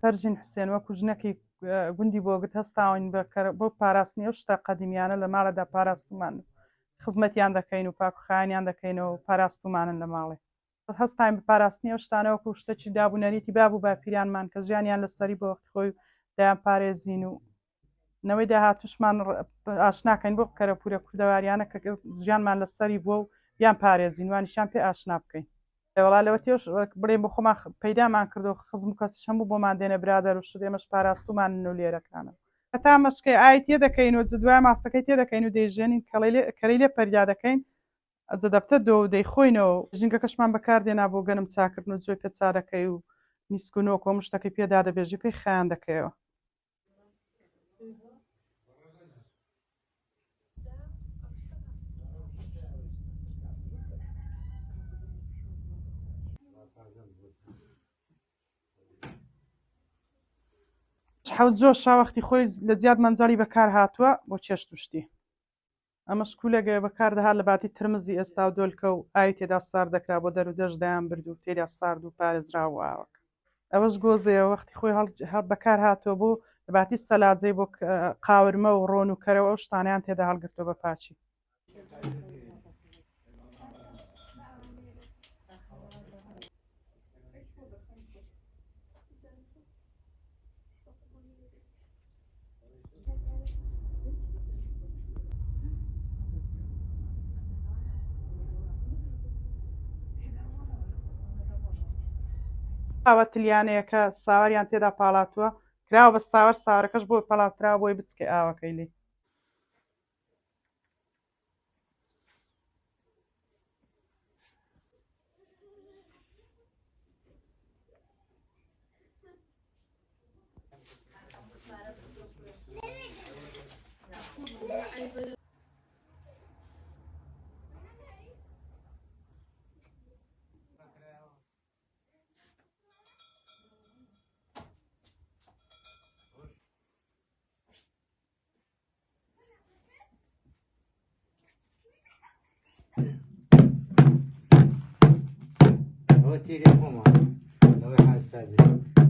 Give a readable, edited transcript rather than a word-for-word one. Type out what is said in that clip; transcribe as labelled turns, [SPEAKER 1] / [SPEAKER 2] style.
[SPEAKER 1] فەرژین حوسێن وەکو ژنەکەی گوندی بۆگت هەستاوین بۆ پاراستنی ئەو شتە قەدیمیانە لە ماڵەدا پاراستومان خزمەتیان دەکەین و پاکوخایانیان دەکەینەوە و پاراستومانن لە ماڵێ هەستاین بە پاراستنی ئەو شتانەوە وەکو شتێکی دابوونەریتی بابوو باپیرانمان کە ژیانیان لەسەری بۆ وەختی خۆی دایان پارێزین و نەوەی داهاتوشمان ئاشناکەین بۆ کەرەپورە کوردەواریانە کە ژیانمان لەسەری بووە و یان پارێزین وانیشان پێ ئاشنا بکەین وڵا لەوە تێش بڵێن بۆ خۆمان پەیدامان کردو خزم و کەسیش هەموو بۆمان دێنە برادەر و شت ئێمەش پاراستومان و لێرەکانە هەتا مەشکەی ئای تێ دەکەین و دوای ماستەکەی تێ دەکەین و دەیژێنین کەرەی لێ پەریا دەکەین دەبتە دۆ و دەیخۆینەوە ژینگەکەشمان بەکاردێنا بۆ گەنم چاکردن و جۆی پێچارەکەی و نیسک و نۆک و مشتەکەی پێدا دەبێژی پێی خەیان دەکەیەوە حەوت زۆر شاوەختی خۆی لە زیاد مەنجەڵی بەکار هاتووە بۆ چێشت وشتی ئەمە شکولەگە بەکاردەهات لە باتی ترمزی ئێستا و دۆلکە و ئاوی تێدا سار دەکرا بۆ دەرو دەشت دایان برد و تێدا سارد و پارێزراوە ئاوەکە ئەوەش گۆزەیە وەختی خۆی بەکار هاتووە بۆ لە باتی سەلاجەی بۆ قاورمە و ڕۆن و کەرەوە ئەو شتانیان تێدا هەڵگرتووە بە پاچی ئاوە تلیانەیە کە ساوەریان تێدا پاڵاتووە کراوە بە ساوەر ساوەرەکەش بۆی پەڵاوتراوە بۆی بچکێ ئاوەکەی لێ
[SPEAKER 2] هو تيليفون هو حاسس